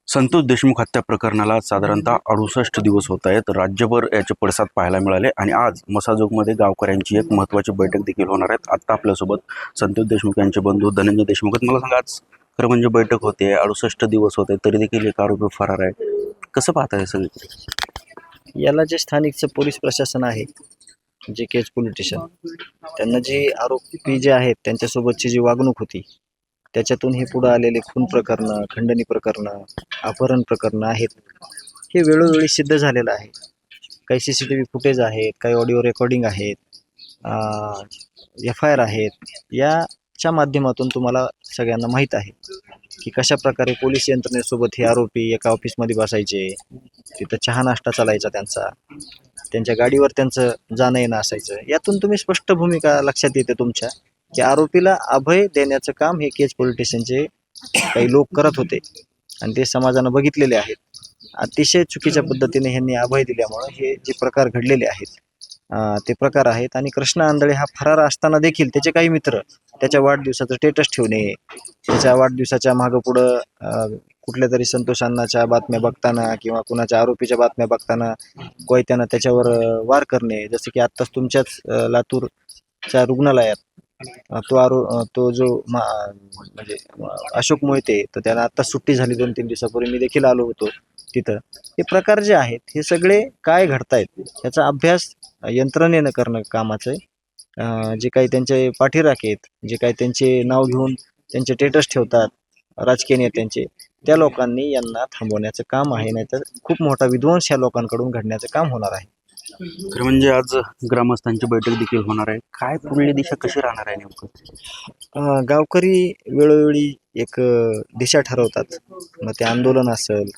संतोष देशमुख हत्या प्रकरणाला साधारणतः 68 दिवस होत आहेत. राज्यभर याचे पडसाद पाहायला मिळाले आणि आज मसाजोगमध्ये गावकऱ्यांची एक महत्त्वाची बैठक देखील होणार आहे. आत्ता आपल्यासोबत संतोष देशमुख यांचे बंधू धनंजय देशमुख आहेत. मला सांगा, आज खरं म्हणजे बैठक होते, 68 दिवस होते, तरी देखील एक आरोपी फरार आहे. कसं पाहताय सगळीकडे? याला जे स्थानिकचं पोलीस प्रशासन आहे, जे केज पोलीस स्टेशन, त्यांना जे आरोपी जे आहेत त्यांच्यासोबतची जी वागणूक होती, त्याच्यातून हे पुढे आलेले खून प्रकरणं, खंडणी प्रकरणं, अपहरण प्रकरणं आहेत, हे वेळोवेळी सिद्ध झालेलं आहे. काही CCTV फुटेज आहेत, काही ऑडिओ रेकॉर्डिंग आहेत, FIR आहेत. याच्या माध्यमातून तुम्हाला सगळ्यांना माहीत आहे की कशा प्रकारे पोलीस यंत्रणेसोबत हे आरोपी एका ऑफिसमध्ये बसायचे, तिथं चहा नाश्ता चालायचा त्यांच्या गाडीवर त्यांचं जाणं येणं असायचं. यातून तुम्ही स्पष्ट भूमिका लक्षात येते तुमच्या की आरोपीला अभय देण्याचं काम हे केज पोलीस स्टेशनचे काही लोक करत होते आणि ते समाजानं बघितलेले आहेत. अतिशय चुकीच्या पद्धतीने ह्यांनी अभय दिल्यामुळे हे जे प्रकार घडलेले आहेत ते प्रकार आहेत. आणि कृष्णा आंधळे हा फरार असताना देखील त्याचे काही मित्र त्याच्या वाढदिवसाचं स्टेटस ठेवणे, त्याच्या वाढदिवसाच्या मागं पुढं कुठल्या तरी संतोष अण्णाच्या बातम्या बघताना किंवा कुणाच्या आरोपीच्या बातम्या बघताना कोयत्यानं त्याच्यावर वार करणे. जसं की आत्ताच तुमच्याच लातूरच्या रुग्णालयात तो जो म्हणजे अशोक मोहिते, तर त्याला आत्ता सुट्टी झाली 2-3 दिवसापूर्वी, मी देखील आलो होतो तिथं. हे प्रकार जे आहेत हे सगळे काय घडतायत याचा अभ्यास यंत्रणेनं करणं कामाचं आहे. जे काही त्यांचे पाठीराखे आहेत, जे काही त्यांचे नाव घेऊन त्यांचे स्टेटस ठेवतात राजकीय नेत्यांचे, त्या लोकांनी यांना थांबवण्याचं काम आहे, नाहीतर खूप मोठा विध्वंस या लोकांकडून घडण्याचं काम होणार आहे. खरं म्हणजे आज ग्रामस्थांची बैठक देखील होणार आहे. काय पुढली दिशा कशी राहणार आहे नेमकं? गावकरी वेळोवेळी एक दिशा ठरवतात. मग ते आंदोलन असेल,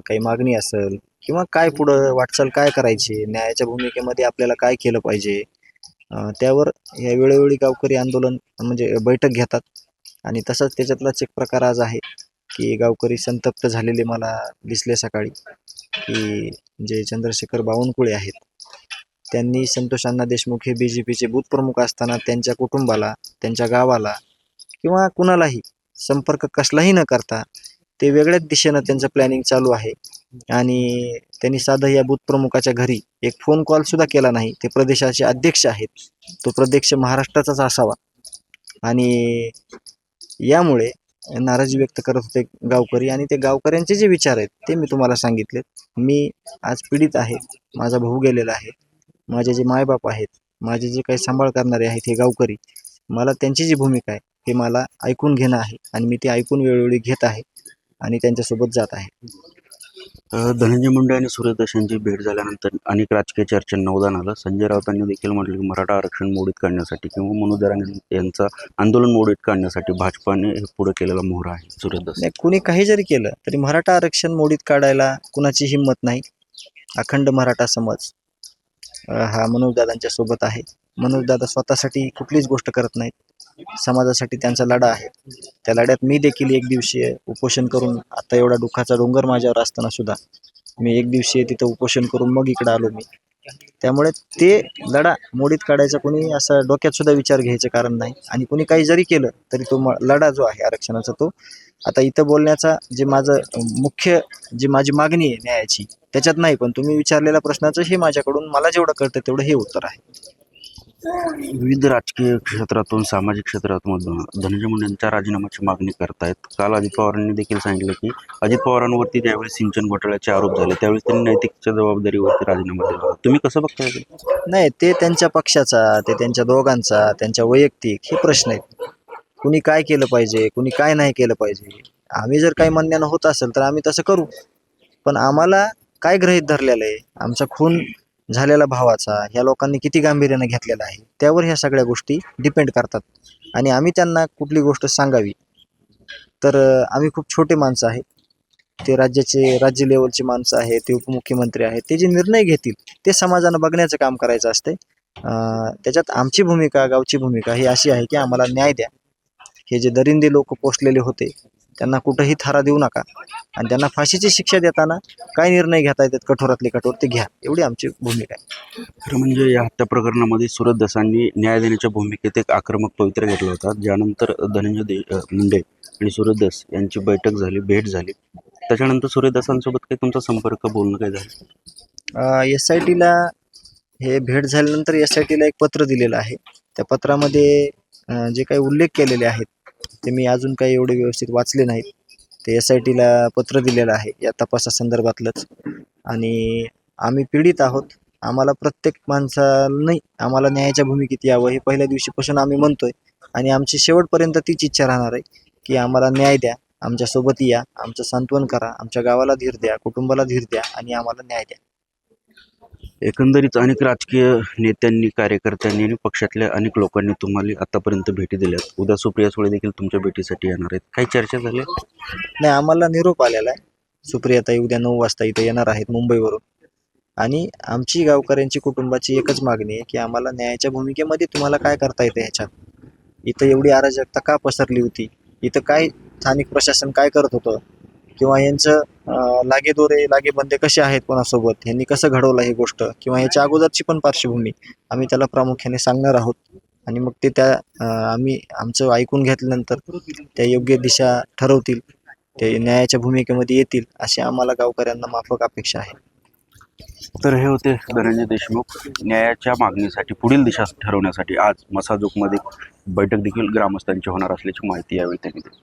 काही मागणी असेल, किंवा काय पुढं वाटचाल काय करायची, न्यायाच्या भूमिकेमध्ये आपल्याला काय केलं पाहिजे, त्यावर या वेळोवेळी गावकरी आंदोलन म्हणजे बैठक घेतात. आणि तसाच त्याच्यातलाच एक प्रकार आज आहे की गावकरी संतप्त झालेले मला दिसले सकाळी, की जे चंद्रशेखर बावनकुळे आहेत त्यांनी संतोष अण्णा देशमुख हे BJPचे बूथ प्रमुख असताना त्यांच्या कुटुंबाला, त्यांच्या गावाला किंवा कुणालाही संपर्क कसलाही न करता ते वेगळ्याच दिशेनं त्यांचं प्लॅनिंग चालू आहे. आणि त्यांनी साधं या बूथ प्रमुखाच्या घरी एक फोन कॉल सुद्धा केला नाही. ते प्रदेशाचे अध्यक्ष आहेत, तो प्रदेश महाराष्ट्राचाच असावा. आणि यामुळे नाराजी व्यक्त करत होते गावकरी. आणि ते गावकऱ्यांचे जे विचार आहेत ते मी तुम्हाला सांगितलेत. मी आज पीडित आहे, माझा भाऊ गेलेला आहे, माझे जे मायबाप आहेत, माझे जे काही सांभाळ करणारे आहेत हे गावकरी, मला त्यांची जी भूमिका आहे हे मला ऐकून घेणं आहे आणि मी ते ऐकून वेळोवेळी घेत आहे आणि त्यांच्यासोबत जात आहे. धनंजय मुंडे आणि सुरेश दस भेट झाल्यानंतर अनेक राजकीय चर्चांना उधाण आलं. संजय राऊतांनी देखील म्हटलं की मराठा आरक्षण मोडीत काढण्यासाठी किंवा मनोज जरांगे यांचं आंदोलन मोडीत काढण्यासाठी भाजपाने हे पुढे केलेला मोहरा आहे. सुरेश दस, नाही, कुणी काही जरी केलं तरी मराठा आरक्षण मोडीत काढायला कुणाची हिंमत नाही. अखंड मराठा समाज हा मनोजदादांच्या सोबत आहे. मनोजदादा स्वतःसाठी कुठलीच गोष्ट करत नाहीत, समाजासाठी त्यांचा लढा आहे. त्या लढ्यात मी देखील एक दिवसीय उपोषण करून, आता एवढा दुःखाचा डोंगर माझ्यावर असताना सुद्धा मी एक दिवसीय तिथं उपोषण करून मग इकडं आलो मी. त्यामुळे ते लढा मोडीत काढायचा कोणी असं डोक्यात सुद्धा विचार घ्यायचं कारण नाही. आणि कोणी काही जरी केलं तरी तो लढा जो आहे आरक्षणाचा, तो आता इथं बोलण्याचा जे माझं मुख्य जी माझी मागणी आहे न्यायाची, त्याच्यात नाही. पण तुम्ही विचारलेल्या प्रश्नाचं हे माझ्याकडून मला जेवढं कळतं तेवढं हे उत्तर आहे. विविध राजकीय क्षेत्रातून, सामाजिक क्षेत्रातून धनंजय मुंडे यांच्या राजीनाम्याची मागणी करतायत. काल अजित पवारांनी देखील सांगितलं की अजित पवारांवरती ज्यावेळी सिंचन घोटाळ्याचे आरोप झाले त्यावेळी त्यांनी नैतिकच्या जबाबदारीवरती राजीनामा दिला. तुम्ही कसं बघताय? नाही, ते त्यांच्या पक्षाचा, ते त्यांच्या दोघांचा, त्यांच्या वैयक्तिक हे प्रश्न आहेत. कुणी काय केलं पाहिजे, कुणी काय नाही केलं पाहिजे, आम्ही जर काही म्हणण्यानं होत असेल तर आम्ही तसं करू. पण आम्हाला काय गृहीत धरलेलं आहे, आमचा खून झालेला भावाचा ह्या लोकांनी किती गांभीर्यानं घेतलेला आहे, त्यावर ह्या सगळ्या गोष्टी डिपेंड करतात. आणि आम्ही त्यांना कुठली गोष्ट सांगावी तर आम्ही खूप छोटे माणसं आहेत. ते राज्य लेवलची माणसं आहेत, ते उपमुख्यमंत्री आहेत, ते जे निर्णय घेतील ते समाजानं बघण्याचं काम करायचं असते. त्याच्यात आमची भूमिका, गावची भूमिका ही अशी आहे की आम्हाला न्याय द्या. हे जे दरिंदे लोक पोचलेले होते त्यांना कुठंही थारा देऊ नका आणि त्यांना फाशीची शिक्षा देताना काय निर्णय घेता येतात कठोरातले कठोर ते घ्या, एवढी आमची भूमिका आहे. खरं म्हणजे या हत्या प्रकरणामध्ये सुरेश दसांनी न्याय देण्याच्या भूमिकेत एक आक्रमक पवित्रा घेतला होता, ज्यानंतर धनंजय मुंडे आणि सूर्यदास यांची बैठक झाली, भेट झाली. त्याच्यानंतर सूर्यदासांसोबत काही तुमचा संपर्क, बोलणं काय झालं? SITला हे भेट झाल्यानंतर SITला एक पत्र दिलेलं आहे. त्या पत्रामध्ये जे काही उल्लेख केलेले आहेत ते मी अजून काही एवढे व्यवस्थित वाचले नाहीत. ते SITला पत्र दिलेलं आहे या तपासासंदर्भातलंच. आणि आम्ही पीडित आहोत. आम्हाला प्रत्येक माणसाने आम्हाला न्यायाच्या भूमिकेत यावं हे पहिल्या दिवशीपासून आम्ही म्हणतोय आणि आमची शेवटपर्यंत तीच इच्छा राहणार आहे की आम्हाला न्याय द्या, आमच्यासोबत या, आमचं सांत्वन करा, आमच्या गावाला धीर द्या, कुटुंबाला धीर द्या आणि आम्हाला न्याय द्या. एकंदरीत अनेक राजकीय नेत्यांनी, कार्यकर्त्यांनी आणि पक्षातल्या अनेक लोकांनी तुम्हाला आतापर्यंत भेटी दिल्यात. उद्या सुप्रिया सुळे देखील तुमच्या भेटीसाठी येणार आहेत. काही चर्चा झाली? नाही, आम्हाला निरोप आलेला आहे. सुप्रियाताई उद्या 9 वाजता इथे येणार आहेत मुंबईवरून. आणि आमची गावकऱ्यांची कुटुंबाची एकच मागणी आहे की आम्हाला न्यायाच्या भूमिकेमध्ये तुम्हाला काय करता येतं ह्याच्यात. इथं एवढी अराजकता का पसरली होती, इथं काय स्थानिक प्रशासन काय करत होतं, किंवा यांचं लागेदोरे लागेबंदे कसे आहेत कोणासोबत, ह्यांनी कसं घडवलं ही गोष्ट, किंवा ह्याच्या अगोदरची पण पार्श्वभूमी आम्ही त्याला प्रामुख्याने सांगणार आहोत. आणि मग ते आम्ही आमचं ऐकून घेतल्यानंतर त्या योग्य दिशा ठरवतील, ते न्यायाच्या भूमिकेमध्ये येतील अशी आम्हाला गावकऱ्यांना माफक अपेक्षा आहे. तर हे होते धनंजय देशमुख. न्यायाच्या मागणीसाठी पुढील दिशा ठरवण्यासाठी आज मसाजोगमध्ये बैठक देखील ग्रामस्थांची होणार असल्याची माहिती यावेळी त्यांनी दिली.